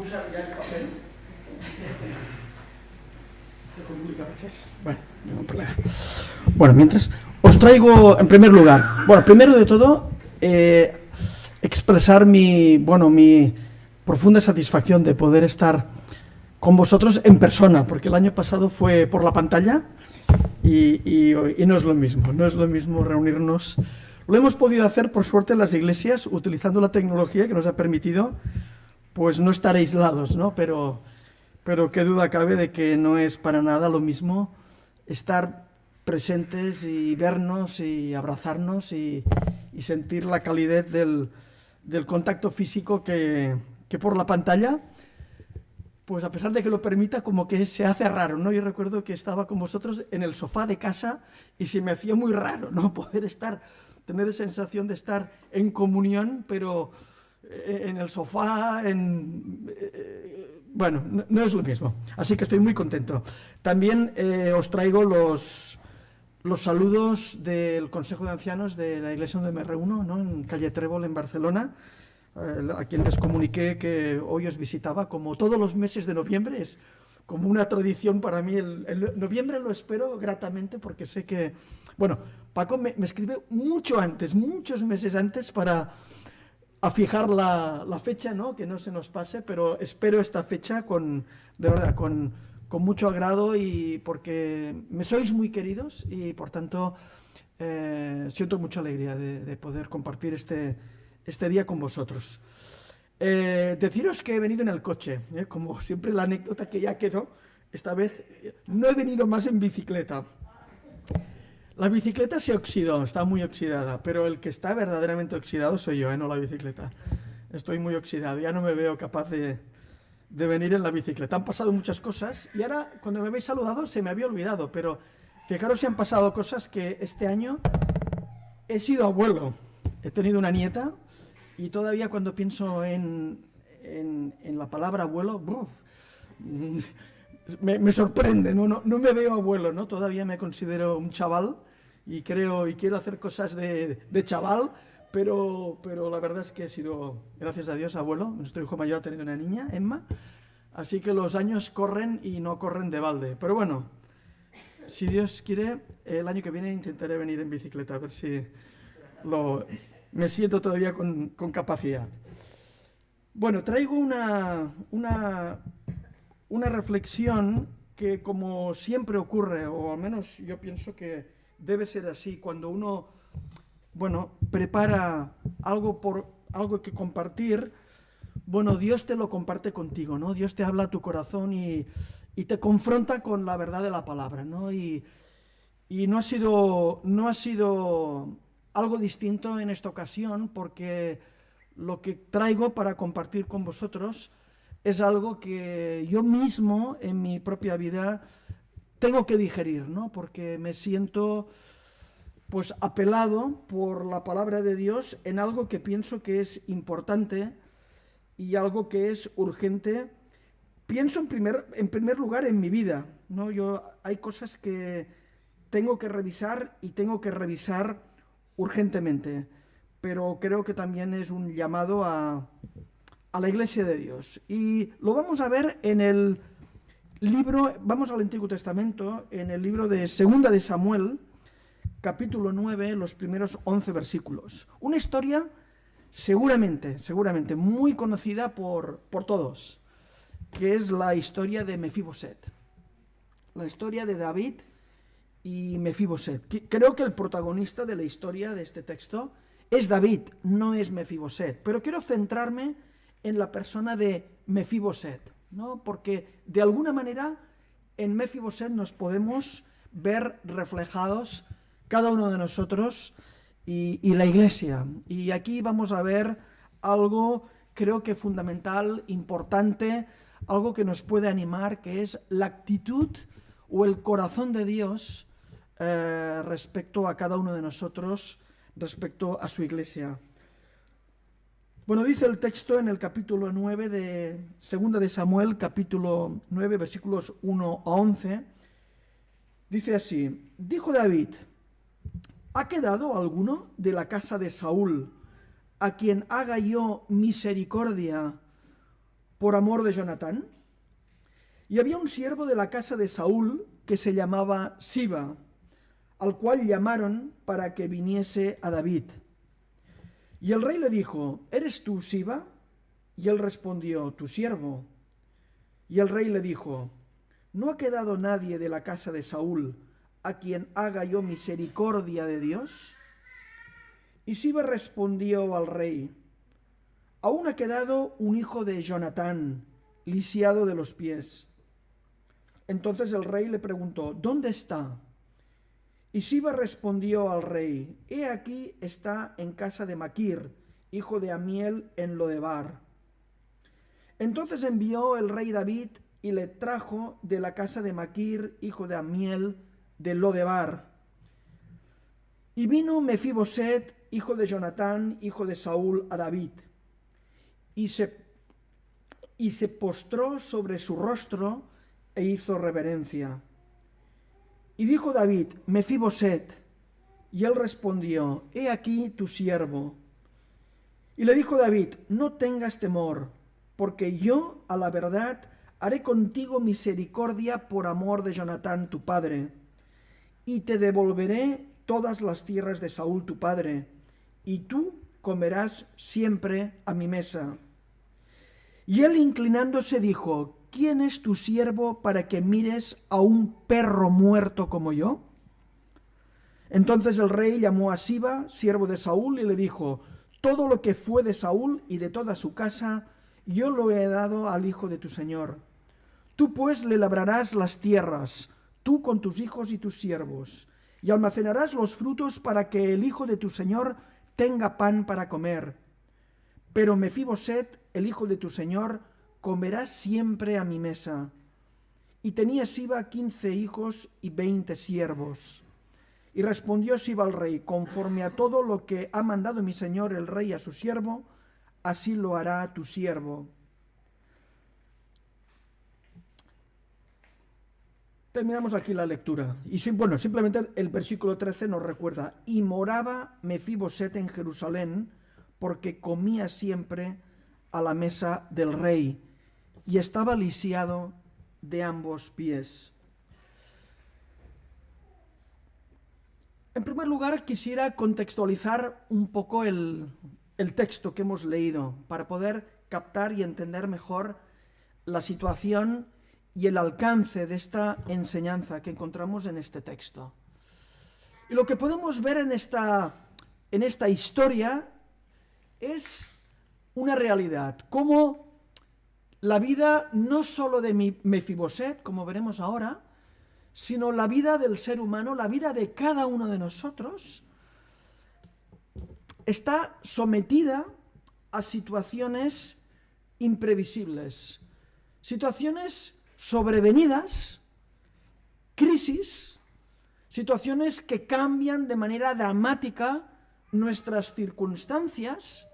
usar ya el papel. Se complica a veces. Bueno, no hay problema. Bueno, mientras os traigo en primer lugar, bueno, primero de todo, expresar mi profunda satisfacción de poder estar con vosotros en persona, porque el año pasado fue por la pantalla y no es lo mismo, no es lo mismo reunirnos. Lo hemos podido hacer, por suerte, en las iglesias, utilizando la tecnología que nos ha permitido pues no estar aislados, ¿no? Pero qué duda cabe de que no es para nada lo mismo estar presentes y vernos y abrazarnos y sentir la calidez del contacto físico que por la pantalla, pues a pesar de que lo permita, como que se hace raro, ¿no? Yo recuerdo que estaba con vosotros en el sofá de casa y se me hacía muy raro, ¿no? Poder tener esa sensación de estar en comunión, pero en el sofá, bueno, no es lo mismo. Así que estoy muy contento. También os traigo los saludos del Consejo de Ancianos de la iglesia donde me reúno, ¿no? En calle Trébol, en Barcelona, a quien les comuniqué que hoy os visitaba. Como todos los meses de noviembre, es como una tradición para mí. El noviembre lo espero gratamente porque sé que, bueno, Paco me escribe mucho antes, muchos meses antes para fijar la fecha, ¿no? Que no se nos pase, pero espero esta fecha de verdad, con mucho agrado, y porque me sois muy queridos y por tanto siento mucha alegría de poder compartir este día con vosotros. Deciros que he venido en el coche, como siempre la anécdota que ya quedó. Esta vez no he venido más en bicicleta. La bicicleta se oxidó, está muy oxidada, pero el que está verdaderamente oxidado soy yo, no la bicicleta. Estoy muy oxidado, ya no me veo capaz de venir en la bicicleta. Han pasado muchas cosas y ahora, cuando me habéis saludado, se me había olvidado, pero fijaros si han pasado cosas, que este año he sido abuelo. He tenido una nieta y todavía cuando pienso en la palabra abuelo, me sorprende, no me veo abuelo, ¿no? Todavía me considero un chaval y quiero hacer cosas de chaval, pero la verdad es que he sido, gracias a Dios, abuelo. Nuestro hijo mayor ha tenido una niña, Emma, así que los años corren y no corren de balde. Pero bueno, si Dios quiere, el año que viene intentaré venir en bicicleta, a ver si me siento todavía con capacidad. Bueno, traigo una reflexión que, como siempre ocurre, o al menos yo pienso que debe ser así, cuando uno, prepara algo que compartir, Dios te lo comparte contigo, ¿no? Dios te habla a tu corazón y te confronta con la verdad de la palabra, ¿no? Y no ha sido algo distinto en esta ocasión, porque lo que traigo para compartir con vosotros es algo que yo mismo en mi propia vida tengo que digerir, ¿no? Porque me siento pues apelado por la palabra de Dios en algo que pienso que es importante y algo que es urgente. Pienso en primer lugar en mi vida, ¿no? Hay cosas que tengo que revisar y tengo que revisar urgentemente, pero creo que también es un llamado a la Iglesia de Dios. Y lo vamos a ver en el libro, vamos al Antiguo Testamento, en el libro de Segunda de Samuel, capítulo 9, los primeros 11 versículos. Una historia seguramente muy conocida por todos, que es la historia de Mefiboset. La historia de David y Mefiboset. Creo que el protagonista de la historia de este texto es David, no es Mefiboset, pero quiero centrarme en la persona de Mefiboset, ¿no? Porque de alguna manera en Mefiboset nos podemos ver reflejados cada uno de nosotros y la Iglesia. Y aquí vamos a ver algo, creo que fundamental, importante, algo que nos puede animar, que es la actitud o el corazón de Dios respecto a cada uno de nosotros, respecto a su Iglesia. Bueno, dice el texto en el capítulo 9 de Segunda de Samuel, capítulo 9, versículos 1 a 11, dice así: dijo David: ¿ha quedado alguno de la casa de Saúl a quien haga yo misericordia por amor de Jonatán. Y había un siervo de la casa de Saúl que se llamaba Siba, al cual llamaron para que viniese a David. Y el rey le dijo: ¿Eres tú, Siba? Y él respondió: tu siervo. Y el rey le dijo: ¿no ha quedado nadie de la casa de Saúl a quien haga yo misericordia de Dios? Y Siba respondió al rey: aún ha quedado un hijo de Jonatán, lisiado de los pies. Entonces el rey le preguntó: ¿dónde está? Y Siba respondió al rey: he aquí está en casa de Maquir, hijo de Amiel, en Lodebar. Entonces envió el rey David y le trajo de la casa de Maquir, hijo de Amiel, de Lodebar. Y vino Mefiboset, hijo de Jonatán, hijo de Saúl, a David, y se postró sobre su rostro e hizo reverencia. Y dijo David: Mefiboset. Y él respondió: he aquí tu siervo. Y le dijo David: no tengas temor, porque yo, a la verdad, haré contigo misericordia por amor de Jonatán tu padre, y te devolveré todas las tierras de Saúl tu padre, y tú comerás siempre a mi mesa. Y él, inclinándose, dijo: ¿quién es tu siervo para que mires a un perro muerto como yo? Entonces el rey llamó a Siba, siervo de Saúl, y le dijo: todo lo que fue de Saúl y de toda su casa, yo lo he dado al hijo de tu señor. Tú pues le labrarás las tierras, tú con tus hijos y tus siervos, y almacenarás los frutos para que el hijo de tu señor tenga pan para comer. Pero Mefiboset, el hijo de tu señor, comerá siempre a mi mesa. Y tenía Siba 15 hijos y 20 siervos. Y respondió Siba al rey: conforme a todo lo que ha mandado mi señor el rey a su siervo, así lo hará tu siervo. Terminamos aquí la lectura. Y simplemente el versículo 13 nos recuerda: y moraba Mefiboset en Jerusalén, porque comía siempre a la mesa del rey, y estaba lisiado de ambos pies. En primer lugar, quisiera contextualizar un poco el texto que hemos leído para poder captar y entender mejor la situación y el alcance de esta enseñanza que encontramos en este texto. Y lo que podemos ver en esta historia es una realidad, como la vida no solo de Mefiboset, como veremos ahora, sino la vida del ser humano, la vida de cada uno de nosotros, está sometida a situaciones imprevisibles, situaciones sobrevenidas, crisis, situaciones que cambian de manera dramática nuestras circunstancias,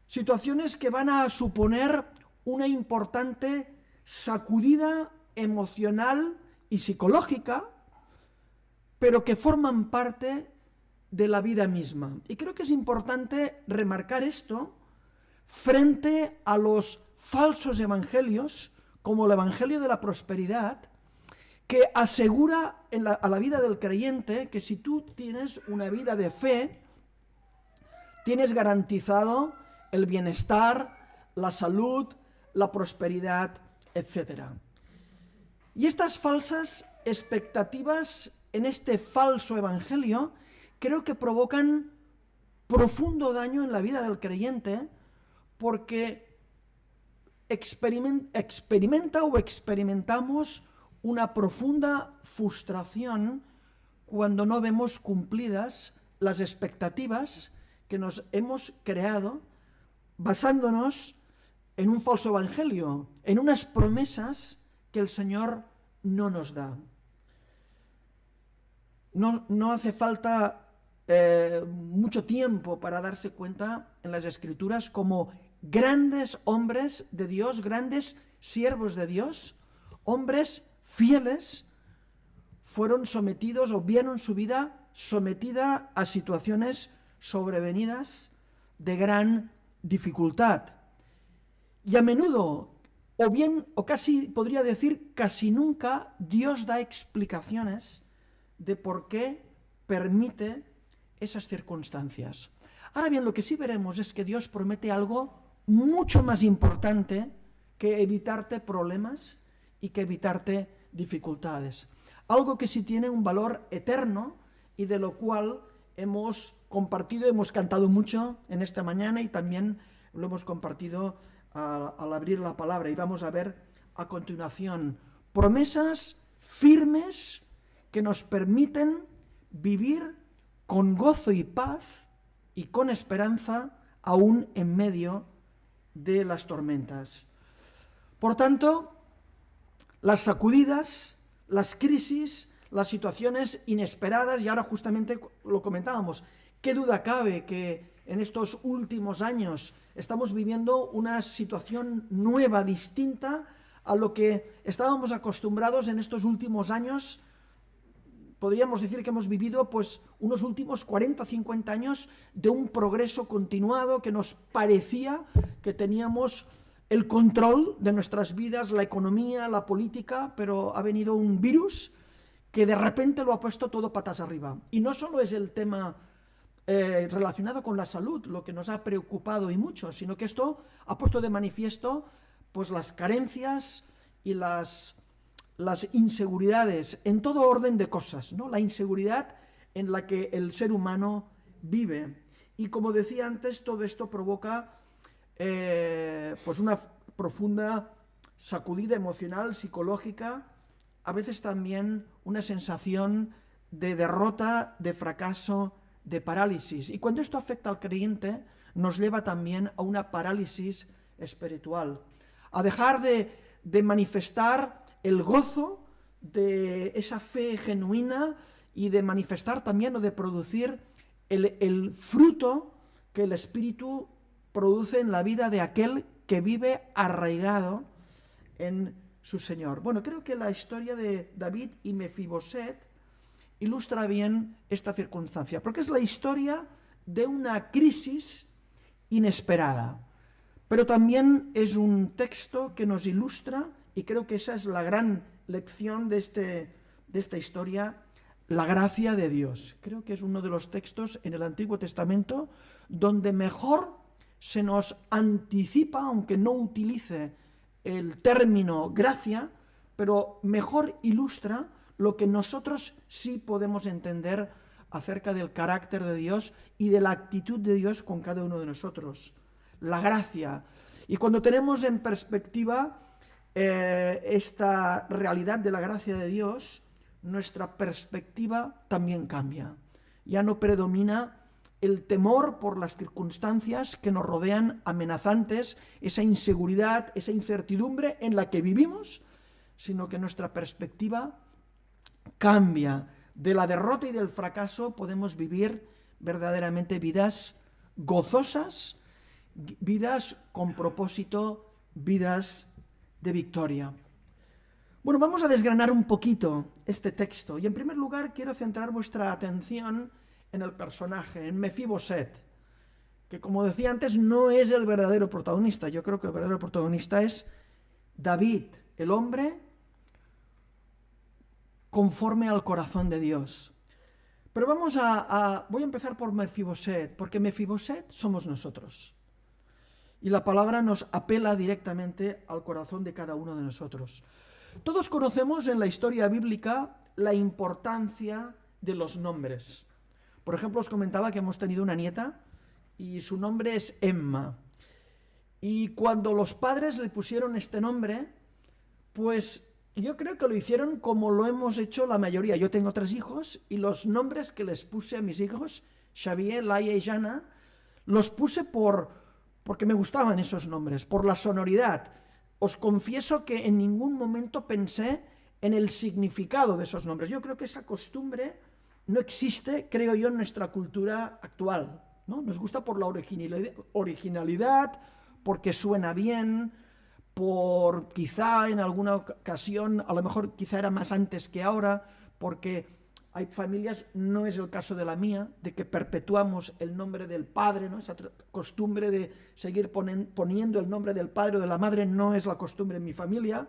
situaciones que van a suponer una importante sacudida emocional y psicológica, pero que forman parte de la vida misma. Y creo que es importante remarcar esto frente a los falsos evangelios, como el evangelio de la prosperidad, que asegura a la vida del creyente que si tú tienes una vida de fe, tienes garantizado el bienestar, la salud, la prosperidad, etc. Y estas falsas expectativas en este falso evangelio creo que provocan profundo daño en la vida del creyente, porque experimentamos una profunda frustración cuando no vemos cumplidas las expectativas que nos hemos creado basándonos en un falso evangelio, en unas promesas que el Señor no nos da. No hace falta mucho tiempo para darse cuenta en las Escrituras como grandes hombres de Dios, grandes siervos de Dios, hombres fieles, fueron sometidos o vieron su vida sometida a situaciones sobrevenidas de gran dificultad. Y a menudo, o bien, o casi podría decir, casi nunca, Dios da explicaciones de por qué permite esas circunstancias. Ahora bien, lo que sí veremos es que Dios promete algo mucho más importante que evitarte problemas y que evitarte dificultades. Algo que sí tiene un valor eterno y de lo cual hemos compartido, hemos cantado mucho en esta mañana y también lo hemos compartido al abrir la palabra. Y vamos a ver a continuación promesas firmes que nos permiten vivir con gozo y paz y con esperanza aún en medio de las tormentas. Por tanto, las sacudidas, las crisis, las situaciones inesperadas, y ahora justamente lo comentábamos, qué duda cabe que en estos últimos años estamos viviendo una situación nueva, distinta a lo que estábamos acostumbrados en estos últimos años. Podríamos decir que hemos vivido pues unos últimos 40 o 50 años de un progreso continuado que nos parecía que teníamos el control de nuestras vidas, la economía, la política, pero ha venido un virus que de repente lo ha puesto todo patas arriba. Y no solo es el tema relacionado con la salud lo que nos ha preocupado y mucho, sino que esto ha puesto de manifiesto pues las carencias y las inseguridades en todo orden de cosas, ¿no? La inseguridad en la que el ser humano vive. Y como decía antes, todo esto provoca pues una profunda sacudida emocional, psicológica, a veces también una sensación de derrota, de fracaso, de parálisis. Y cuando esto afecta al creyente, nos lleva también a una parálisis espiritual, a dejar de manifestar el gozo de esa fe genuina y de manifestar también o de producir el fruto que el Espíritu produce en la vida de aquel que vive arraigado en su Señor. Bueno, creo que la historia de David y Mefiboset ilustra bien esta circunstancia, porque es la historia de una crisis inesperada, pero también es un texto que nos ilustra, y creo que esa es la gran lección de esta historia, la gracia de Dios. Creo que es uno de los textos en el Antiguo Testamento donde mejor se nos anticipa, aunque no utilice el término gracia, pero mejor ilustra lo que nosotros sí podemos entender acerca del carácter de Dios y de la actitud de Dios con cada uno de nosotros. La gracia. Y cuando tenemos en perspectiva esta realidad de la gracia de Dios, nuestra perspectiva también cambia. Ya no predomina el temor por las circunstancias que nos rodean amenazantes, esa inseguridad, esa incertidumbre en la que vivimos, sino que nuestra perspectiva cambia. De la derrota y del fracaso podemos vivir verdaderamente vidas gozosas, vidas con propósito, vidas de victoria. Bueno, vamos a desgranar un poquito este texto y en primer lugar quiero centrar vuestra atención en el personaje, en Mefiboset, que como decía antes no es el verdadero protagonista. Yo creo que el verdadero protagonista es David, el hombre conforme al corazón de Dios. Pero voy a empezar por Mefiboset, porque Mefiboset somos nosotros. Y la palabra nos apela directamente al corazón de cada uno de nosotros. Todos conocemos en la historia bíblica la importancia de los nombres. Por ejemplo, os comentaba que hemos tenido una nieta y su nombre es Emma. Y cuando los padres le pusieron este nombre, pues yo creo que lo hicieron como lo hemos hecho la mayoría. Yo tengo 3 hijos y los nombres que les puse a mis hijos, Xavier, Laia y Jana, los puse porque me gustaban esos nombres, por la sonoridad. Os confieso que en ningún momento pensé en el significado de esos nombres. Yo creo que esa costumbre no existe, creo yo, en nuestra cultura actual, ¿no? Nos gusta por la originalidad, porque suena bien, por quizá en alguna ocasión, a lo mejor quizá era más antes que ahora, porque Hay familias, no es el caso de la mía, de que perpetuamos el nombre del padre, ¿no? Esa costumbre de seguir poniendo el nombre del padre o de la madre no es la costumbre en mi familia,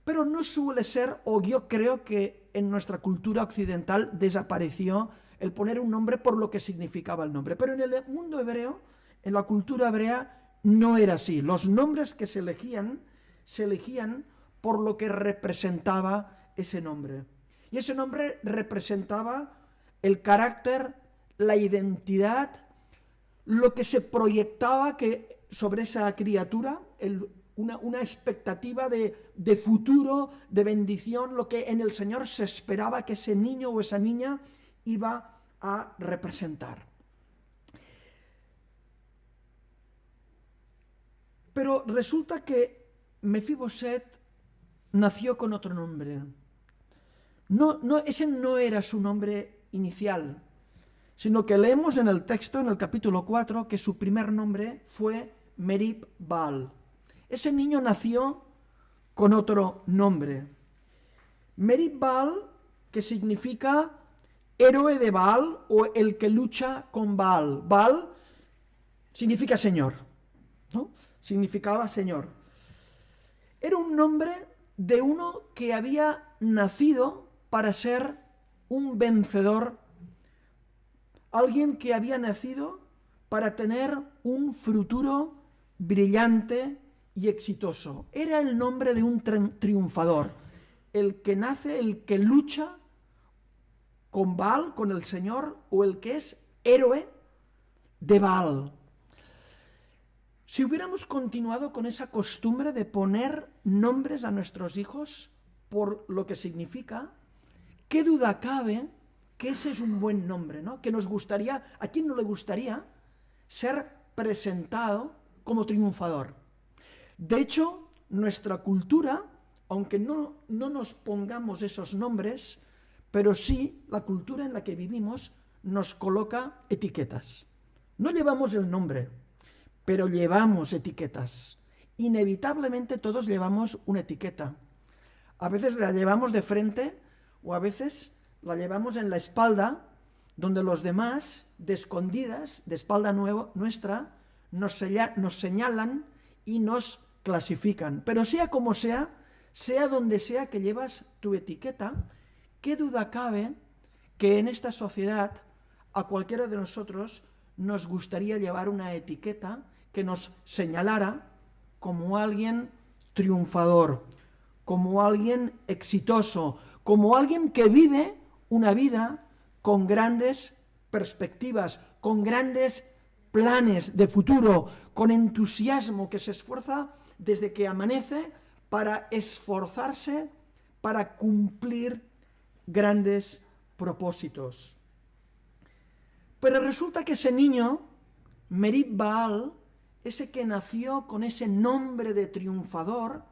pero no suele ser, o yo creo que en nuestra cultura occidental desapareció el poner un nombre por lo que significaba el nombre. Pero en el mundo hebreo, en la cultura hebrea, no era así. Los nombres que se elegían por lo que representaba ese nombre. Y ese nombre representaba el carácter, la identidad, lo que se proyectaba sobre esa criatura, una expectativa de futuro, de bendición, lo que en el Señor se esperaba que ese niño o esa niña iba a representar. Pero resulta que Mefiboset nació con otro nombre. Ese no era su nombre inicial, sino que leemos en el texto, en el capítulo 4, que su primer nombre fue Merib Baal. Ese niño nació con otro nombre. Merib Baal, que significa héroe de Baal o el que lucha con Baal. Baal significa Señor, ¿no? Significaba Señor. Era un nombre de uno que había nacido para ser un vencedor, alguien que había nacido para tener un futuro brillante y exitoso. Era el nombre de un triunfador, el que nace, el que lucha con Baal, con el Señor, o el que es héroe de Baal. Si hubiéramos continuado con esa costumbre de poner nombres a nuestros hijos por lo que significa, ¿qué duda cabe que ese es un buen nombre, ¿no? Que nos gustaría, ¿a quién no le gustaría ser presentado como triunfador? De hecho, nuestra cultura, aunque no nos pongamos esos nombres, pero sí la cultura en la que vivimos nos coloca etiquetas. No llevamos el nombre, pero llevamos etiquetas. Inevitablemente todos llevamos una etiqueta. A veces la llevamos de frente o a veces la llevamos en la espalda, donde los demás, de escondidas, de espalda nuestra, nos señalan y nos clasifican. Pero sea como sea donde sea que llevas tu etiqueta, ¿qué duda cabe que en esta sociedad a cualquiera de nosotros nos gustaría llevar una etiqueta que nos señalara como alguien triunfador, como alguien exitoso, como alguien que vive una vida con grandes perspectivas, con grandes planes de futuro, con entusiasmo, que se esfuerza desde que amanece para esforzarse, para cumplir grandes propósitos. Pero resulta que ese niño, Merib Baal, ese que nació con ese nombre de triunfador,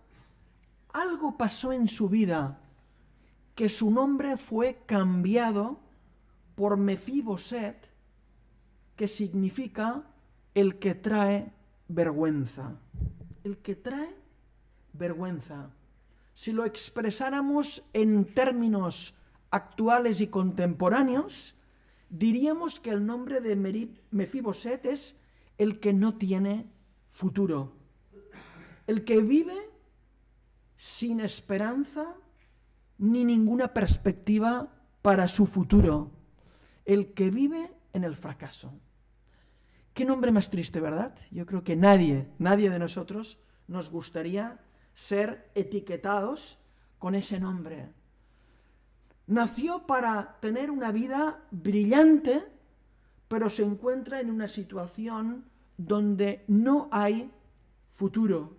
algo pasó en su vida, que su nombre fue cambiado por Mefiboset, que significa el que trae vergüenza. El que trae vergüenza. Si lo expresáramos en términos actuales y contemporáneos, diríamos que el nombre de Mefiboset es el que no tiene futuro, el que vive sin esperanza ni ninguna perspectiva para su futuro, el que vive en el fracaso. Qué nombre más triste, ¿verdad? Yo creo que nadie de nosotros nos gustaría ser etiquetados con ese nombre. Nació para tener una vida brillante, pero se encuentra en una situación donde no hay futuro.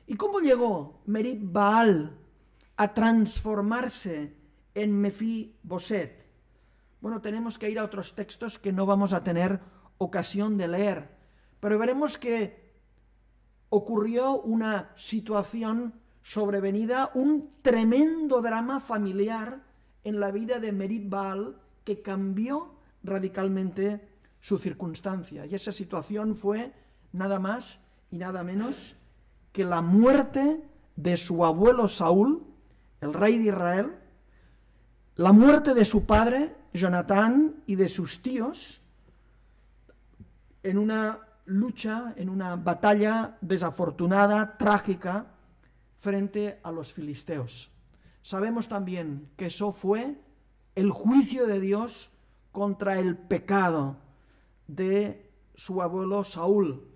¿Y cómo llegó Merib Baal a transformarse en Mefiboset? Bueno, tenemos que ir a otros textos que no vamos a tener ocasión de leer, pero veremos que ocurrió una situación sobrevenida, un tremendo drama familiar en la vida de Merib Baal que cambió radicalmente su circunstancia. Y esa situación fue nada más y nada menos que la muerte de su abuelo Saúl, el rey de Israel, la muerte de su padre, Jonatán, y de sus tíos, en una lucha, en una batalla desafortunada, trágica, frente a los filisteos. Sabemos también que eso fue el juicio de Dios contra el pecado de su abuelo Saúl,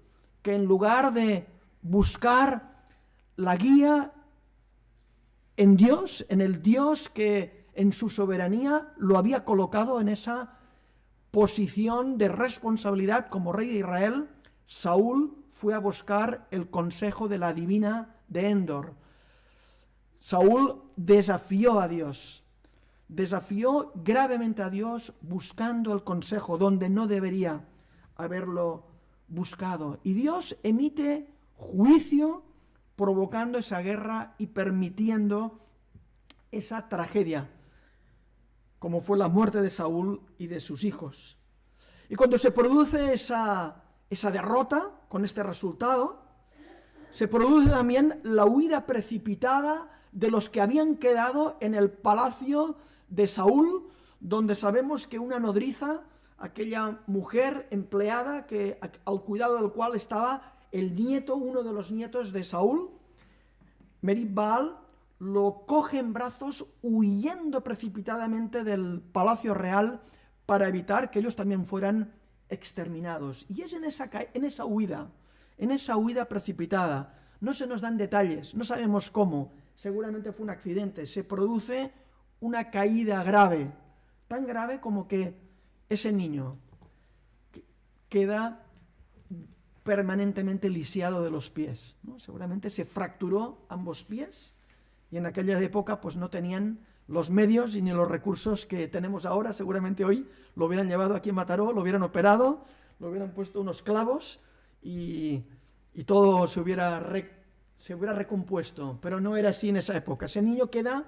que en lugar de buscar la guía en Dios, en el Dios que en su soberanía lo había colocado en esa posición de responsabilidad como rey de Israel, Saúl fue a buscar el consejo de la adivina de Endor. Saúl desafió a Dios, desafió gravemente a Dios buscando el consejo donde no debería haberlo buscado. Y Dios emite juicio provocando esa guerra y permitiendo esa tragedia, como fue la muerte de Saúl y de sus hijos. Y cuando se produce esa derrota con este resultado, se produce también la huida precipitada de los que habían quedado en el palacio de Saúl, donde sabemos que una nodriza, aquella mujer empleada al cuidado del cual estaba el nieto, uno de los nietos de Saúl, Merib-Baal, lo coge en brazos huyendo precipitadamente del palacio real para evitar que ellos también fueran exterminados. Y es en esa huida precipitada, no se nos dan detalles, no sabemos cómo, seguramente fue un accidente, se produce una caída grave, tan grave como que ese niño queda permanentemente lisiado de los pies, ¿no? Seguramente se fracturó ambos pies y en aquella época pues no tenían los medios y ni los recursos que tenemos ahora. Seguramente hoy lo hubieran llevado aquí en Mataró, lo hubieran operado, lo hubieran puesto unos clavos y todo se hubiera recompuesto, pero no era así en esa época. Ese niño queda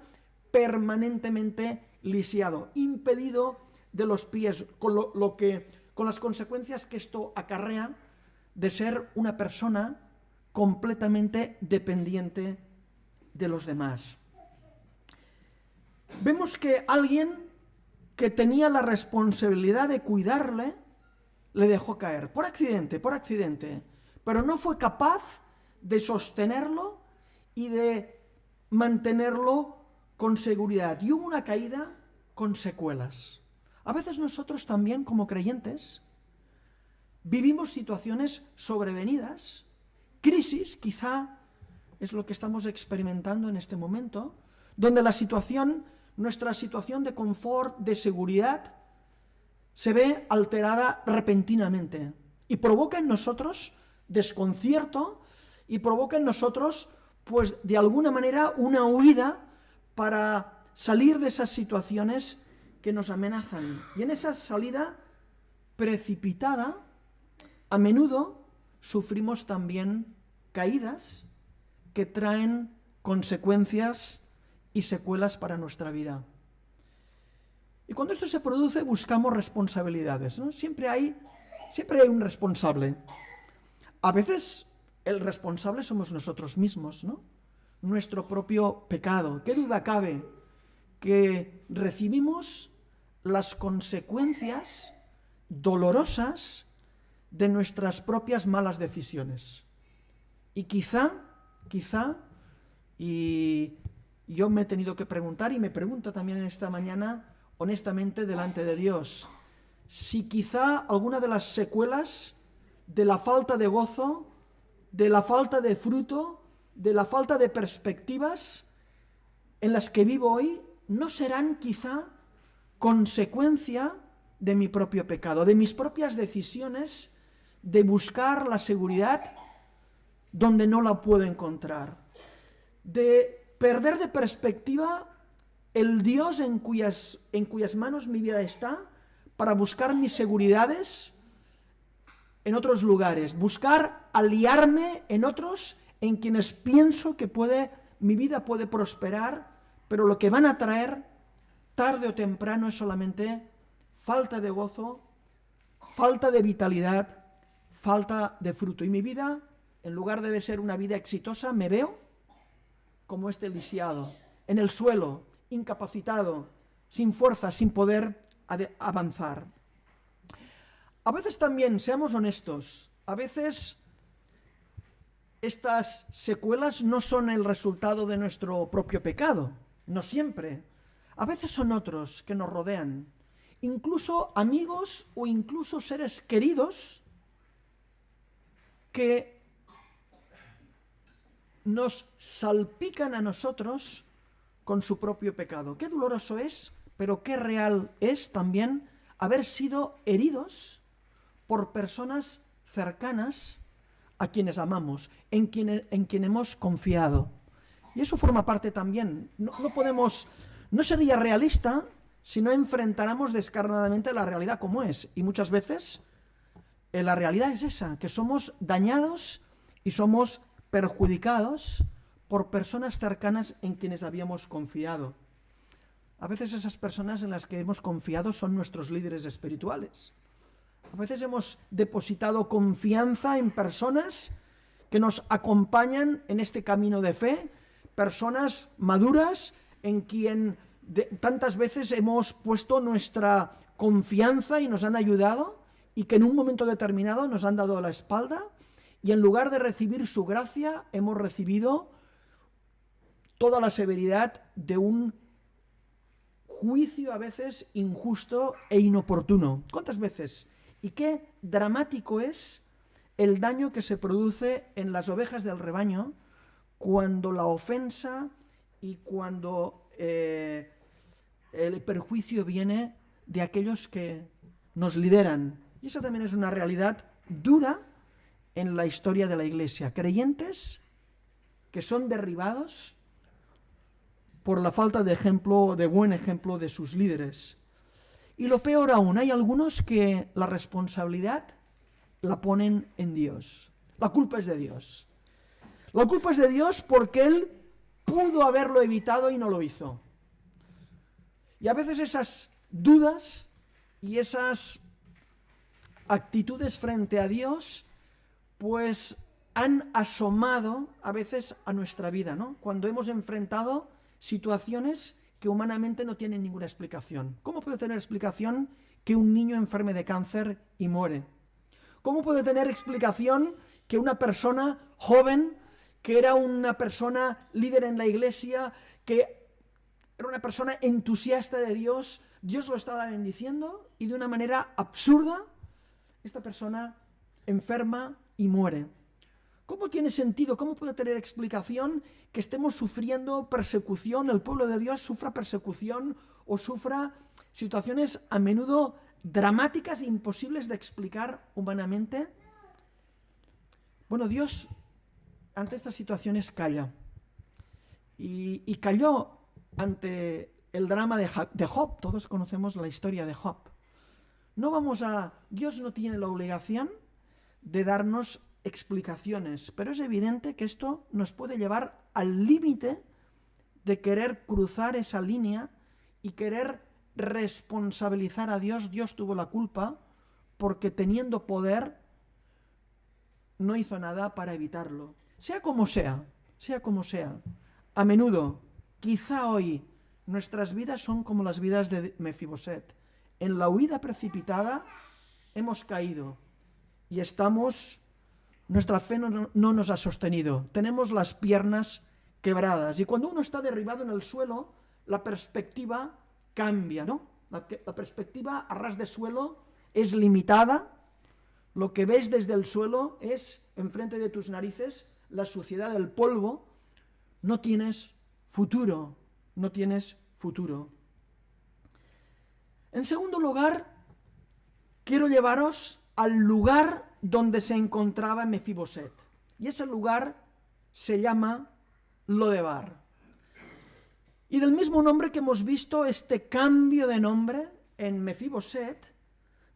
permanentemente lisiado, impedido de los pies, con las consecuencias que esto acarrea de ser una persona completamente dependiente de los demás. Vemos que alguien que tenía la responsabilidad de cuidarle le dejó caer, por accidente, pero no fue capaz de sostenerlo y de mantenerlo con seguridad. Y hubo una caída con secuelas. A veces nosotros también, como creyentes, vivimos situaciones sobrevenidas, crisis, quizá es lo que estamos experimentando en este momento, donde nuestra situación de confort, de seguridad, se ve alterada repentinamente y provoca en nosotros desconcierto y provoca en nosotros, pues de alguna manera, una huida para salir de esas situaciones que nos amenazan. Y en esa salida precipitada, a menudo sufrimos también caídas que traen consecuencias y secuelas para nuestra vida. Y cuando esto se produce, buscamos responsabilidades, ¿no? Siempre hay un responsable. A veces el responsable somos nosotros mismos, ¿no? Nuestro propio pecado. ¿Qué duda cabe que recibimos las consecuencias dolorosas de nuestras propias malas decisiones? Y quizá, y yo me he tenido que preguntar, y me pregunto también esta mañana, honestamente, delante de Dios, si quizá alguna de las secuelas de la falta de gozo, de la falta de fruto, de la falta de perspectivas en las que vivo hoy, no serán quizá consecuencia de mi propio pecado, de mis propias decisiones de buscar la seguridad donde no la puedo encontrar, de perder de perspectiva el Dios en cuyas manos mi vida está, para buscar mis seguridades en otros lugares, buscar aliarme en otros en quienes pienso que mi vida puede prosperar, pero lo que van a traer tarde o temprano es solamente falta de gozo, falta de vitalidad, falta de fruto. Y mi vida, en lugar de ser una vida exitosa, me veo como este lisiado, en el suelo, incapacitado, sin fuerza, sin poder avanzar. A veces también, seamos honestos, a veces estas secuelas no son el resultado de nuestro propio pecado, no siempre. A veces son otros que nos rodean, incluso amigos o incluso seres queridos que nos salpican a nosotros con su propio pecado. Qué doloroso es, pero qué real es también haber sido heridos por personas cercanas a quienes amamos, en quien hemos confiado. Y eso forma parte también. No sería realista si no enfrentáramos descarnadamente la realidad como es. Y muchas veces la realidad es esa, que somos dañados y somos perjudicados por personas cercanas en quienes habíamos confiado. A veces esas personas en las que hemos confiado son nuestros líderes espirituales. A veces hemos depositado confianza en personas que nos acompañan en este camino de fe, personas maduras en quien tantas veces hemos puesto nuestra confianza y nos han ayudado y que en un momento determinado nos han dado la espalda y en lugar de recibir su gracia hemos recibido toda la severidad de un juicio a veces injusto e inoportuno. ¿Cuántas veces? Y qué dramático es el daño que se produce en las ovejas del rebaño cuando la ofensa y cuando el perjuicio viene de aquellos que nos lideran. Y esa también es una realidad dura en la historia de la Iglesia. Creyentes que son derribados por la falta de buen ejemplo de sus líderes. Y lo peor aún, hay algunos que la responsabilidad la ponen en Dios. La culpa es de Dios. La culpa es de Dios porque Él pudo haberlo evitado y no lo hizo. Y a veces esas dudas y esas actitudes frente a Dios, pues han asomado a veces a nuestra vida, ¿no? Cuando hemos enfrentado situaciones que humanamente no tienen ninguna explicación. ¿Cómo puede tener explicación que un niño enferme de cáncer y muere? ¿Cómo puede tener explicación que una persona joven, que era una persona líder en la iglesia, que era una persona entusiasta de Dios, Dios lo estaba bendiciendo y de una manera absurda, esta persona enferma y muere? ¿Cómo tiene sentido, cómo puede tener explicación que estemos sufriendo persecución, el pueblo de Dios sufra persecución o sufra situaciones a menudo dramáticas e imposibles de explicar humanamente? Bueno, Dios ante estas situaciones calla. Y calló ante el drama de Job. Todos conocemos la historia de Job. Dios no tiene la obligación de darnos explicaciones, pero es evidente que esto nos puede llevar al límite de querer cruzar esa línea y querer responsabilizar a Dios. Dios tuvo la culpa porque teniendo poder no hizo nada para evitarlo. Sea como sea, a menudo, quizá hoy, nuestras vidas son como las vidas de Mefiboset. En la huida precipitada hemos caído y nuestra fe no nos ha sostenido. Tenemos las piernas quebradas. Y cuando uno está derribado en el suelo, la perspectiva cambia, ¿no? La perspectiva a ras de suelo es limitada. Lo que ves desde el suelo es, enfrente de tus narices, la suciedad del polvo. No tienes futuro. En segundo lugar, quiero llevaros al lugar donde se encontraba Mefiboset. Y ese lugar se llama Lodebar. Y del mismo nombre que hemos visto este cambio de nombre en Mefiboset,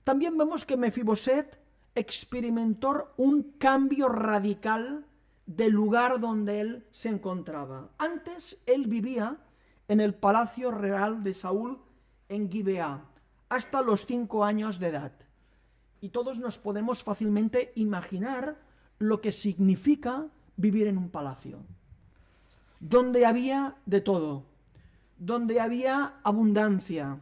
también vemos que Mefiboset experimentó un cambio radical del lugar donde él se encontraba. Antes él vivía en el palacio real de Saúl en Gibeá, hasta los 5 años de edad. Y todos nos podemos fácilmente imaginar lo que significa vivir en un palacio, donde había de todo. donde había abundancia,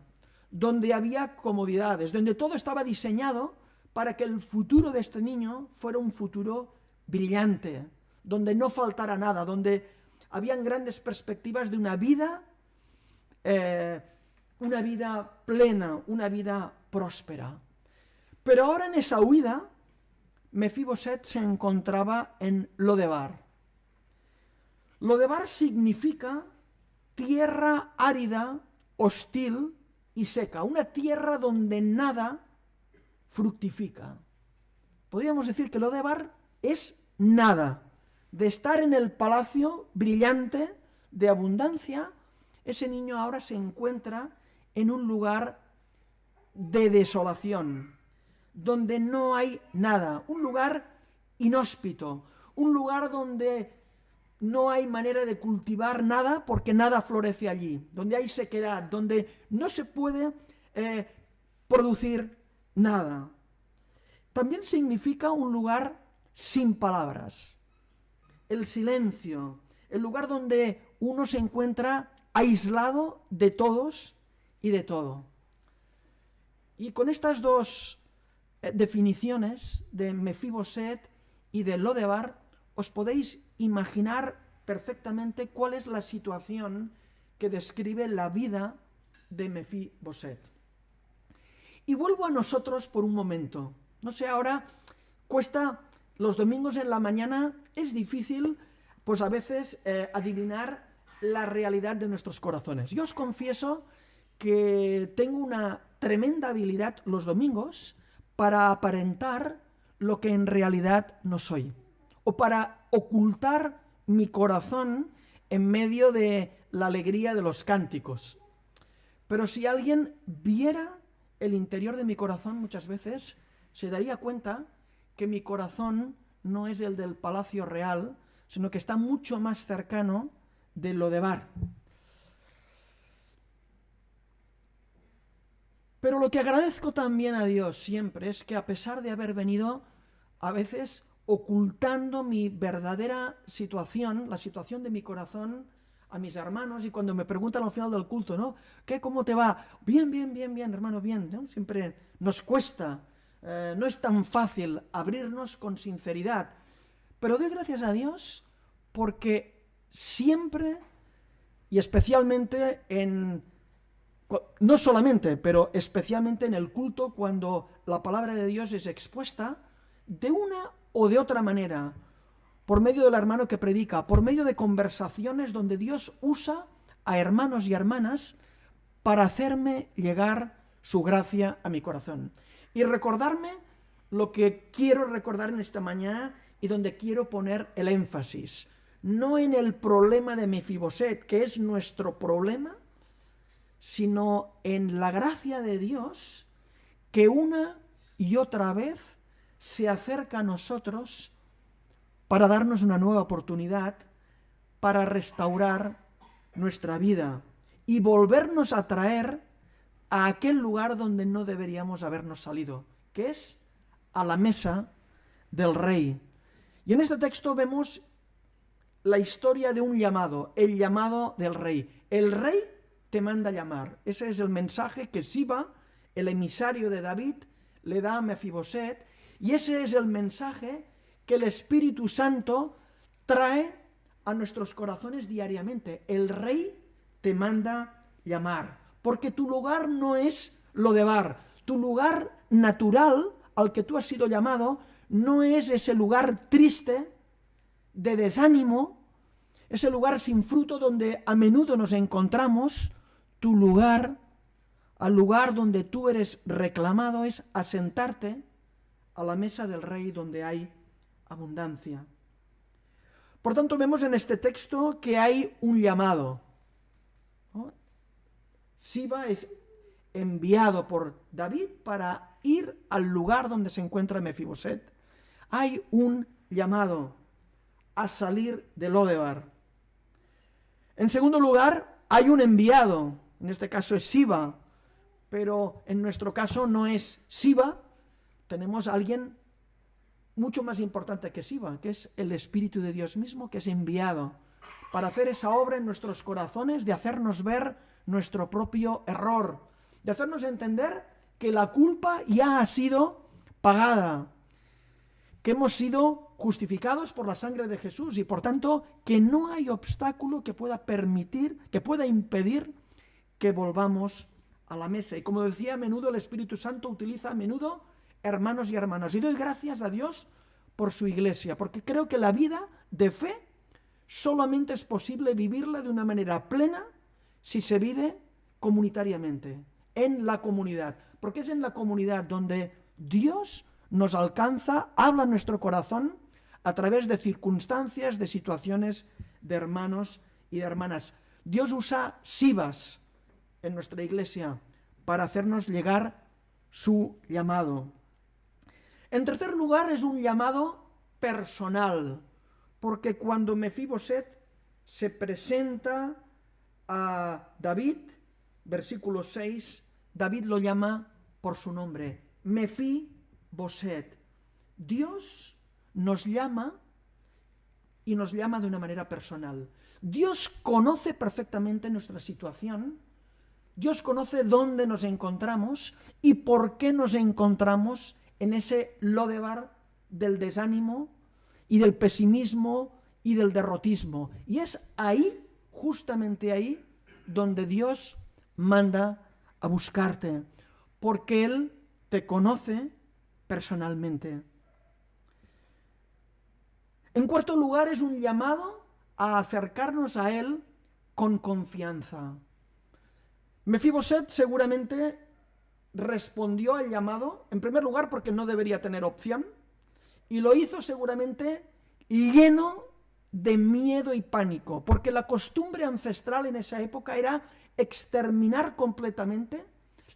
donde había comodidades, donde todo estaba diseñado para que el futuro de este niño fuera un futuro brillante, donde no faltara nada, donde habían grandes perspectivas de una vida plena, una vida próspera. Pero ahora en esa huida, Mefiboset se encontraba en Lodebar. Lodebar significa tierra árida, hostil y seca, una tierra donde nada fructifica. Podríamos decir que Lodebar es nada. De estar en el palacio brillante de abundancia, ese niño ahora se encuentra en un lugar de desolación, donde no hay nada, un lugar inhóspito, un lugar donde no hay manera de cultivar nada porque nada florece allí, donde hay sequedad, donde no se puede producir nada. También significa un lugar sin palabras, el silencio, el lugar donde uno se encuentra aislado de todos y de todo. Y con estas dos definiciones de Mefiboset y de Lodebar, os podéis imaginar perfectamente cuál es la situación que describe la vida de Mefiboset. Y vuelvo a nosotros por un momento. No sé, ahora cuesta, los domingos en la mañana es difícil, pues a veces adivinar la realidad de nuestros corazones. Yo os confieso que tengo una tremenda habilidad los domingos para aparentar lo que en realidad no soy, o para ocultar mi corazón en medio de la alegría de los cánticos. Pero si alguien viera el interior de mi corazón muchas veces, se daría cuenta que mi corazón no es el del Palacio Real, sino que está mucho más cercano de Lodebar. Pero lo que agradezco también a Dios siempre es que a pesar de haber venido a veces ocultando mi verdadera situación, la situación de mi corazón, a mis hermanos, y cuando me preguntan al final del culto, ¿no? ¿Qué? ¿Cómo te va? Bien, bien, bien, bien, hermano, bien, ¿no? Siempre nos cuesta, no es tan fácil abrirnos con sinceridad, pero doy gracias a Dios porque siempre, y especialmente no solamente, pero especialmente en el culto, cuando la palabra de Dios es expuesta, de una o de otra manera, por medio del hermano que predica, por medio de conversaciones donde Dios usa a hermanos y hermanas para hacerme llegar su gracia a mi corazón. Y recordarme lo que quiero recordar en esta mañana y donde quiero poner el énfasis. No en el problema de Mefiboset, que es nuestro problema, sino en la gracia de Dios que una y otra vez se acerca a nosotros para darnos una nueva oportunidad, para restaurar nuestra vida y volvernos a traer a aquel lugar donde no deberíamos habernos salido, que es a la mesa del rey. Y en este texto vemos la historia de un llamado, el llamado del rey. El rey te manda llamar. Ese es el mensaje que Siba, el emisario de David, le da a Mefiboset, y ese es el mensaje que el Espíritu Santo trae a nuestros corazones diariamente. El rey te manda llamar, porque tu lugar no es Lodebar, tu lugar natural al que tú has sido llamado no es ese lugar triste, de desánimo, ese lugar sin fruto donde a menudo nos encontramos. Tu lugar, al lugar donde tú eres reclamado, es asentarte a la mesa del rey donde hay abundancia. Por tanto, vemos en este texto que hay un llamado, ¿no? Siba es enviado por David para ir al lugar donde se encuentra Mefiboset. Hay un llamado a salir de Lodebar. En segundo lugar, hay un enviado, en este caso es Siba, pero en nuestro caso no es Siba, tenemos a alguien mucho más importante que Siba, que es el Espíritu de Dios mismo, que es enviado para hacer esa obra en nuestros corazones de hacernos ver nuestro propio error, de hacernos entender que la culpa ya ha sido pagada, que hemos sido justificados por la sangre de Jesús y por tanto que no hay obstáculo que pueda permitir, que pueda impedir que volvamos a la mesa. Y como decía, a menudo el Espíritu Santo utiliza a menudo hermanos y hermanas. Y doy gracias a Dios por su iglesia, porque creo que la vida de fe solamente es posible vivirla de una manera plena si se vive comunitariamente, en la comunidad, porque es en la comunidad donde Dios nos alcanza, habla en nuestro corazón a través de circunstancias, de situaciones de hermanos y de hermanas. Dios usa sivas en nuestra iglesia para hacernos llegar su llamado. En tercer lugar, es un llamado personal, porque cuando Mefiboset se presenta a David, versículo 6, David lo llama por su nombre, Mefiboset. Dios nos llama y nos llama de una manera personal. Dios conoce perfectamente nuestra situación, Dios conoce dónde nos encontramos y por qué nos encontramos en ese lodebar del desánimo y del pesimismo y del derrotismo. Y es ahí, justamente ahí, donde Dios manda a buscarte, porque Él te conoce personalmente. En cuarto lugar, es un llamado a acercarnos a Él con confianza. Mefiboset seguramente respondió al llamado, en primer lugar porque no debería tener opción, y lo hizo seguramente lleno de miedo y pánico, porque la costumbre ancestral en esa época era exterminar completamente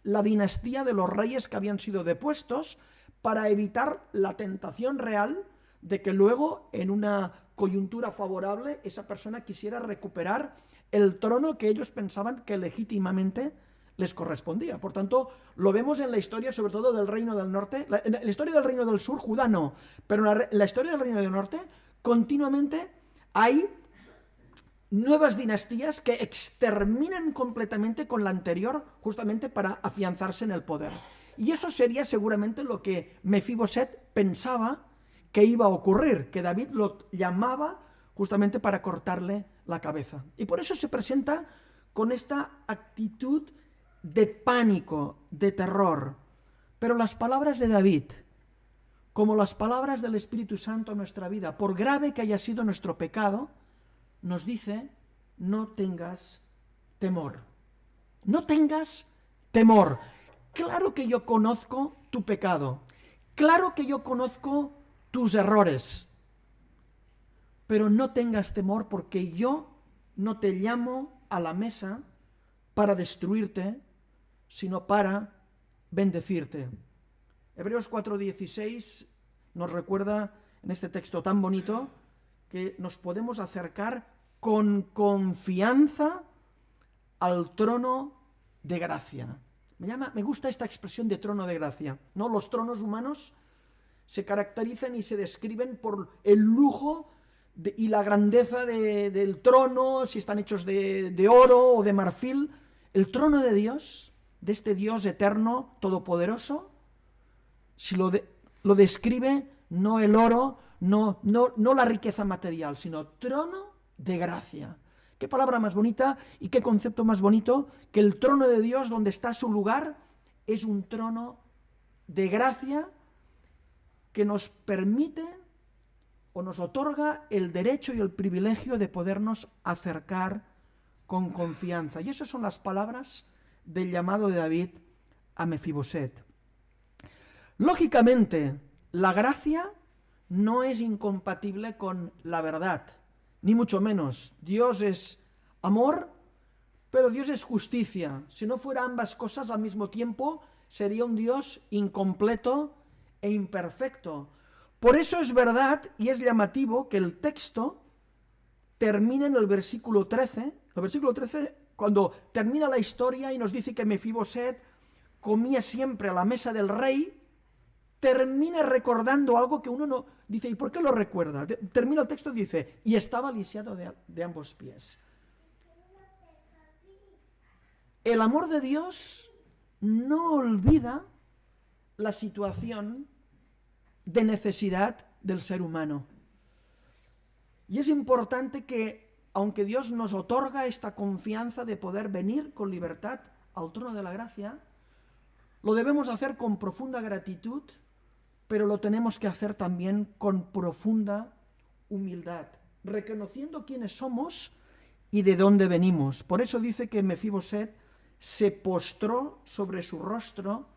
la dinastía de los reyes que habían sido depuestos para evitar la tentación real de que luego, en una coyuntura favorable, esa persona quisiera recuperar el trono que ellos pensaban que legítimamente les correspondía. Por tanto, lo vemos en la historia, sobre todo del Reino del Norte, en la historia del Reino del Sur, Judá no, pero en la historia del Reino del Norte, continuamente hay nuevas dinastías que exterminan completamente con la anterior, justamente para afianzarse en el poder. Y eso sería seguramente lo que Mefiboset pensaba que iba a ocurrir, que David lo llamaba justamente para cortarle la cabeza. Y por eso se presenta con esta actitud de pánico, de terror. Pero las palabras de David, como las palabras del Espíritu Santo en nuestra vida, por grave que haya sido nuestro pecado, nos dice, no tengas temor. No tengas temor. Claro que yo conozco tu pecado. Claro que yo conozco tus errores. Pero no tengas temor porque yo no te llamo a la mesa para destruirte, sino para bendecirte. Hebreos 4:16 nos recuerda en este texto tan bonito que nos podemos acercar con confianza al trono de gracia. Me gusta esta expresión de trono de gracia, ¿no? Los tronos humanos se caracterizan y se describen por el lujo y la grandeza del trono, si están hechos de oro o de marfil. El trono de Dios, de este Dios eterno, todopoderoso, si lo describe no el oro, no la riqueza material, sino trono de gracia. Qué palabra más bonita y qué concepto más bonito, que el trono de Dios, donde está su lugar, es un trono de gracia que nos permite o nos otorga el derecho y el privilegio de podernos acercar con confianza. Y esas son las palabras del llamado de David a Mefiboset. Lógicamente, la gracia no es incompatible con la verdad, ni mucho menos. Dios es amor, pero Dios es justicia. Si no fuera ambas cosas al mismo tiempo, sería un Dios incompleto e imperfecto. Por eso es verdad y es llamativo que el texto termina en el versículo 13. El versículo 13, cuando termina la historia y nos dice que Mefiboset comía siempre a la mesa del rey, termina recordando algo que uno no dice, ¿y por qué lo recuerda? Termina el texto y dice, y estaba lisiado de ambos pies. El amor de Dios no olvida la situación de necesidad del ser humano. Y es importante que, aunque Dios nos otorga esta confianza de poder venir con libertad al trono de la gracia, lo debemos hacer con profunda gratitud, pero lo tenemos que hacer también con profunda humildad, reconociendo quiénes somos y de dónde venimos. Por eso dice que Mefiboset se postró sobre su rostro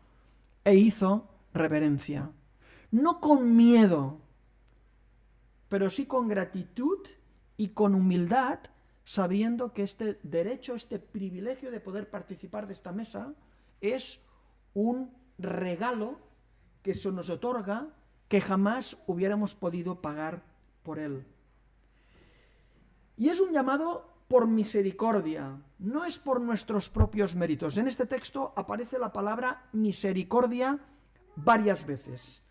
e hizo reverencia. No con miedo, pero sí con gratitud y con humildad, sabiendo que este derecho, este privilegio de poder participar de esta mesa es un regalo que se nos otorga, que jamás hubiéramos podido pagar por él. Y es un llamado por misericordia, no es por nuestros propios méritos. En este texto aparece la palabra misericordia varias veces.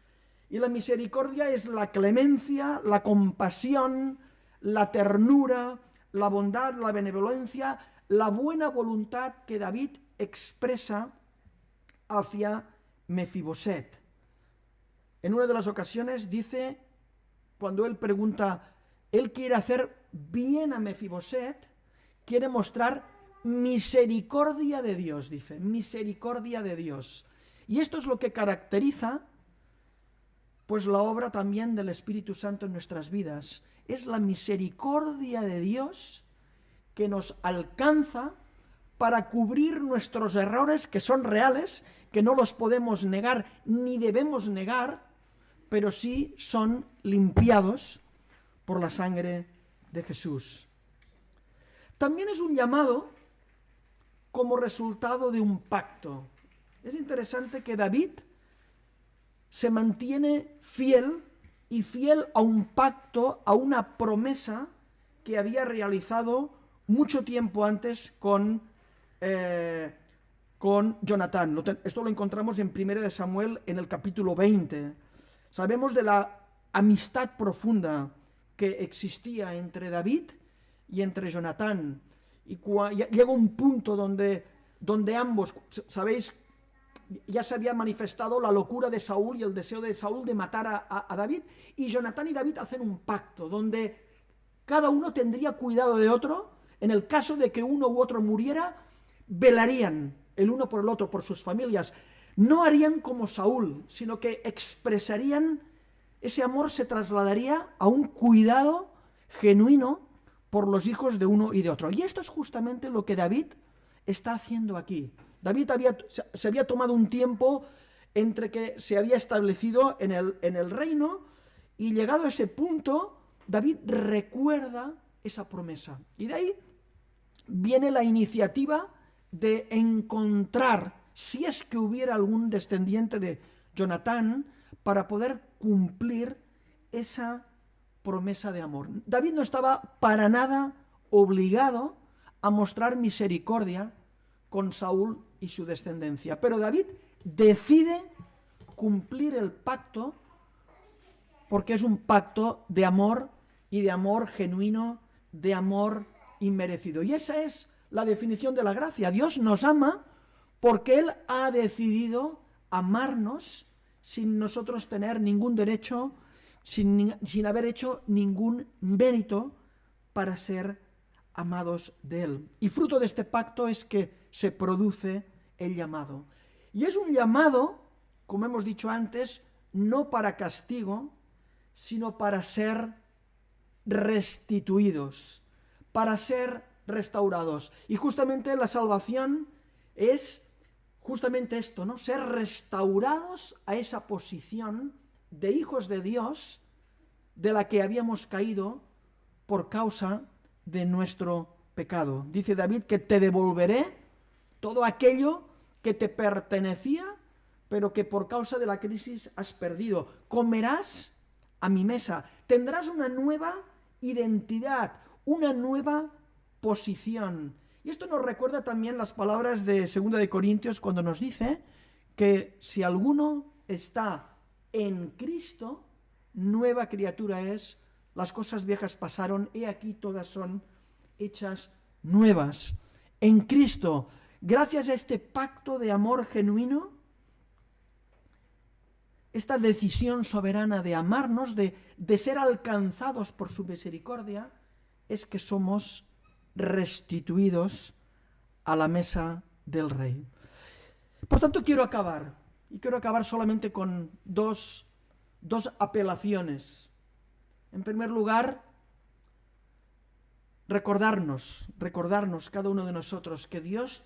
Y la misericordia es la clemencia, la compasión, la ternura, la bondad, la benevolencia, la buena voluntad que David expresa hacia Mefiboset. En una de las ocasiones dice, cuando él pregunta, él quiere hacer bien a Mefiboset, quiere mostrar misericordia de Dios, dice, misericordia de Dios. Y esto es lo que caracteriza pues la obra también del Espíritu Santo en nuestras vidas. Es la misericordia de Dios que nos alcanza para cubrir nuestros errores, que son reales, que no los podemos negar ni debemos negar, pero sí son limpiados por la sangre de Jesús. También es un llamado como resultado de un pacto. Es interesante que David se mantiene fiel y fiel a un pacto, a una promesa que había realizado mucho tiempo antes con Jonatán. Esto lo encontramos en 1 Samuel en el capítulo 20. Sabemos de la amistad profunda que existía entre David y entre Jonatán. Y llega un punto donde ambos, sabéis, ya se había manifestado la locura de Saúl y el deseo de Saúl de matar a David, y Jonatán y David hacen un pacto donde cada uno tendría cuidado de otro. En el caso de que uno u otro muriera, velarían el uno por el otro, por sus familias. No harían como Saúl, sino que expresarían, ese amor se trasladaría a un cuidado genuino por los hijos de uno y de otro. Y esto es justamente lo que David está haciendo aquí. David se había tomado un tiempo entre que se había establecido en el reino, y llegado a ese punto, David recuerda esa promesa. Y de ahí viene la iniciativa de encontrar, si es que hubiera algún descendiente de Jonatán, para poder cumplir esa promesa de amor. David no estaba para nada obligado a mostrar misericordia con Saúl y su descendencia, pero David decide cumplir el pacto porque es un pacto de amor, y de amor genuino, de amor inmerecido. Y esa es la definición de la gracia. Dios nos ama porque Él ha decidido amarnos sin nosotros tener ningún derecho, sin haber hecho ningún mérito para ser amados de Él. Y fruto de este pacto es que se produce el llamado. Y es un llamado, como hemos dicho antes, no para castigo, sino para ser restituidos, para ser restaurados. Y justamente la salvación es justamente esto, ¿no? Ser restaurados a esa posición de hijos de Dios de la que habíamos caído por causa de nuestro pecado. Dice David que te devolveré todo aquello que te pertenecía, pero que por causa de la crisis has perdido. Comerás a mi mesa, tendrás una nueva identidad, una nueva posición. Y esto nos recuerda también las palabras de 2 de Corintios, cuando nos dice que si alguno está en Cristo, nueva criatura es, las cosas viejas pasaron, he aquí todas son hechas nuevas. En Cristo, gracias a este pacto de amor genuino, esta decisión soberana de amarnos, de ser alcanzados por su misericordia, es que somos restituidos a la mesa del Rey. Por tanto, quiero acabar solamente con dos apelaciones. En primer lugar, recordarnos cada uno de nosotros que Dios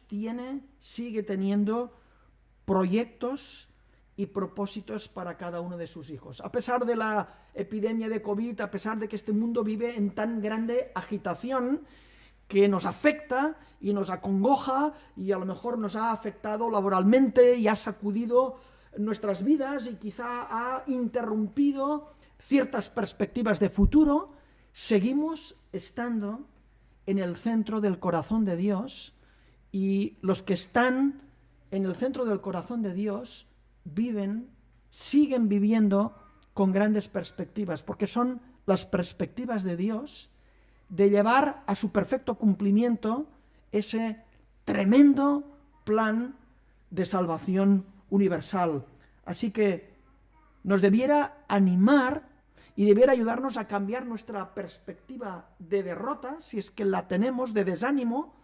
sigue teniendo proyectos y propósitos para cada uno de sus hijos. A pesar de la epidemia de COVID, a pesar de que este mundo vive en tan grande agitación que nos afecta y nos acongoja y a lo mejor nos ha afectado laboralmente y ha sacudido nuestras vidas y quizá ha interrumpido ciertas perspectivas de futuro, seguimos estando en el centro del corazón de Dios, y los que están en el centro del corazón de Dios siguen viviendo con grandes perspectivas, porque son las perspectivas de Dios de llevar a su perfecto cumplimiento ese tremendo plan de salvación universal. Así que nos debiera animar y debiera ayudarnos a cambiar nuestra perspectiva de derrota, si es que la tenemos, de desánimo,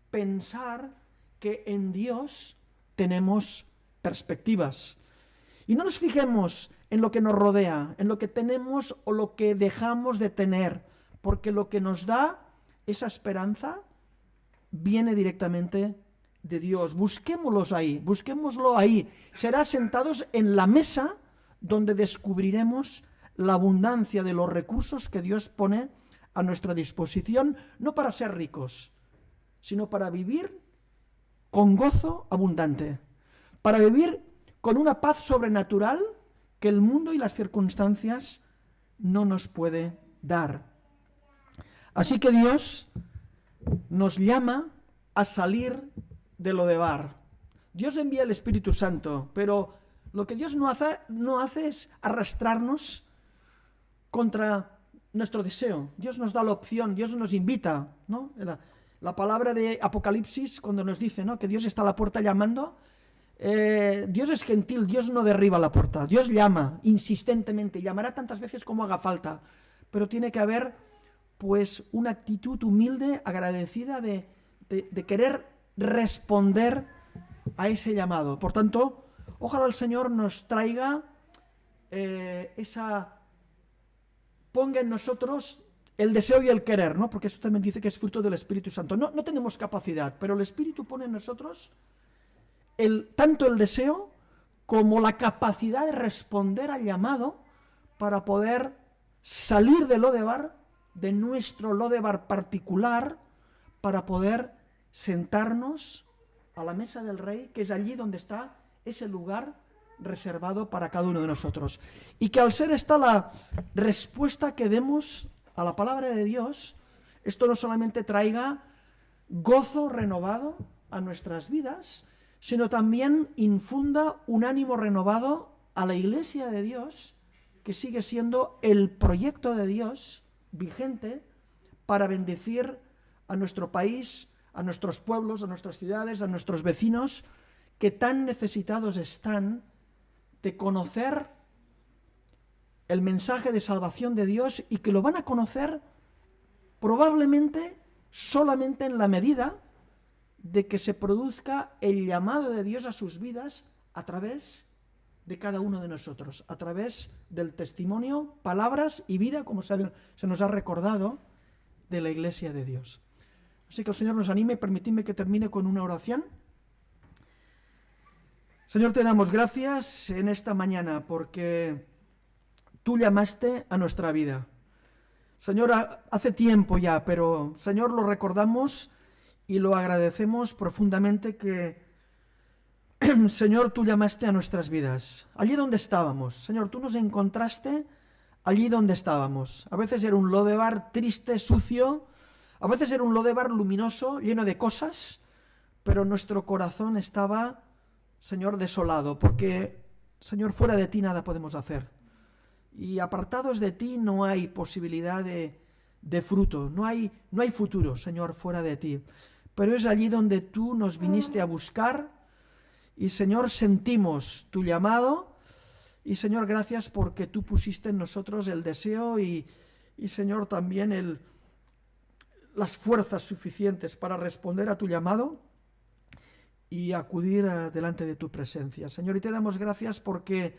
pensar que en Dios tenemos perspectivas. Y no nos fijemos en lo que nos rodea, en lo que tenemos o lo que dejamos de tener, porque lo que nos da esa esperanza viene directamente de Dios. Busquémoslo ahí. Será sentados en la mesa donde descubriremos la abundancia de los recursos que Dios pone a nuestra disposición, no para ser ricos, sino para vivir con gozo abundante, para vivir con una paz sobrenatural que el mundo y las circunstancias no nos puede dar. Así que Dios nos llama a salir de Lodebar. Dios envía el Espíritu Santo, pero lo que Dios no hace es arrastrarnos contra nuestro deseo. Dios nos da la opción, Dios nos invita, ¿no? La palabra de Apocalipsis, cuando nos dice, ¿no?, que Dios está a la puerta llamando, Dios es gentil, Dios no derriba la puerta, Dios llama insistentemente, llamará tantas veces como haga falta, pero tiene que haber pues una actitud humilde, agradecida de querer responder a ese llamado. Por tanto, ojalá el Señor nos traiga ponga en nosotros el deseo y el querer, ¿no? Porque eso también dice que es fruto del Espíritu Santo. No tenemos capacidad, pero el Espíritu pone en nosotros tanto el deseo como la capacidad de responder al llamado para poder salir de Lodebar, de nuestro Lodebar particular, para poder sentarnos a la mesa del Rey, que es allí donde está ese lugar reservado para cada uno de nosotros. Y que al ser esta la respuesta que demos a la palabra de Dios, esto no solamente traiga gozo renovado a nuestras vidas, sino también infunda un ánimo renovado a la Iglesia de Dios, que sigue siendo el proyecto de Dios vigente para bendecir a nuestro país, a nuestros pueblos, a nuestras ciudades, a nuestros vecinos, que tan necesitados están de conocer el mensaje de salvación de Dios, y que lo van a conocer probablemente solamente en la medida de que se produzca el llamado de Dios a sus vidas a través de cada uno de nosotros, a través del testimonio, palabras y vida, como se nos ha recordado, de la Iglesia de Dios. Así que el Señor nos anime. Permitidme que termine con una oración. Señor, te damos gracias en esta mañana porque tú llamaste a nuestra vida. Señor, hace tiempo ya, pero Señor, lo recordamos y lo agradecemos profundamente que, Señor, tú llamaste a nuestras vidas. Allí donde estábamos, Señor, tú nos encontraste allí donde estábamos. A veces era un Lodebar triste, sucio, a veces era un Lodebar luminoso, lleno de cosas, pero nuestro corazón estaba, Señor, desolado, porque, Señor, fuera de ti nada podemos hacer. Y apartados de ti no hay posibilidad de fruto, no hay futuro, Señor, fuera de ti. pero es allí donde tú nos viniste a buscar y, Señor, sentimos tu llamado y, Señor, gracias porque tú pusiste en nosotros el deseo y Señor, también las fuerzas suficientes para responder a tu llamado y acudir delante de tu presencia. Señor, y te damos gracias porque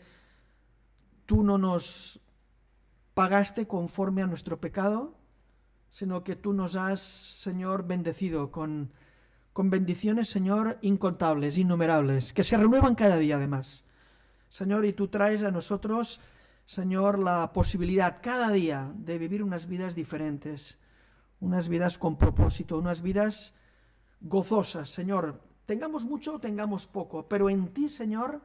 tú no nos pagaste conforme a nuestro pecado, sino que tú nos has, Señor, bendecido con bendiciones, Señor, incontables, innumerables, que se renuevan cada día además. Señor, y tú traes a nosotros, Señor, la posibilidad cada día de vivir unas vidas diferentes, unas vidas con propósito, unas vidas gozosas, Señor. Tengamos mucho o tengamos poco, pero en ti, Señor,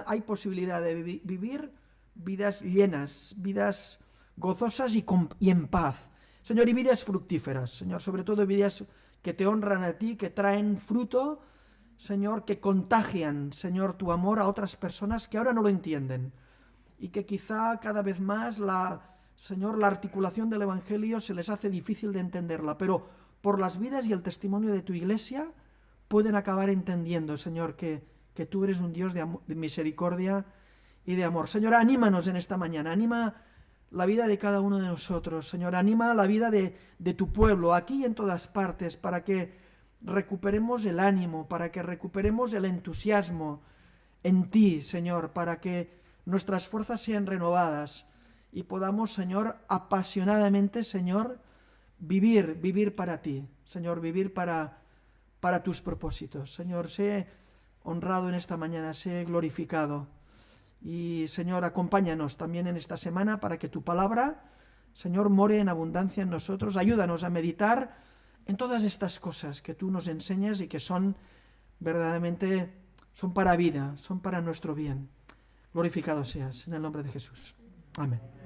hay posibilidad de vivir vidas llenas, vidas gozosas y en paz. Señor, y vidas fructíferas, Señor, sobre todo vidas que te honran a ti, que traen fruto, Señor, que contagian, Señor, tu amor a otras personas que ahora no lo entienden y que quizá cada vez más Señor, la articulación del Evangelio se les hace difícil de entenderla, pero por las vidas y el testimonio de tu Iglesia pueden acabar entendiendo, Señor, que tú eres un Dios de misericordia y de amor. Señor, anímanos en esta mañana, anima la vida de cada uno de nosotros, Señor, anima la vida de tu pueblo, aquí y en todas partes, para que recuperemos el ánimo, para que recuperemos el entusiasmo en ti, Señor, para que nuestras fuerzas sean renovadas y podamos, Señor, apasionadamente, Señor, vivir para ti, Señor, vivir para tus propósitos. Señor, sé honrado en esta mañana, sé glorificado. Y, Señor, acompáñanos también en esta semana para que tu palabra, Señor, more en abundancia en nosotros. Ayúdanos a meditar en todas estas cosas que tú nos enseñas y que son verdaderamente, son para vida, son para nuestro bien. Glorificado seas, en el nombre de Jesús. Amén.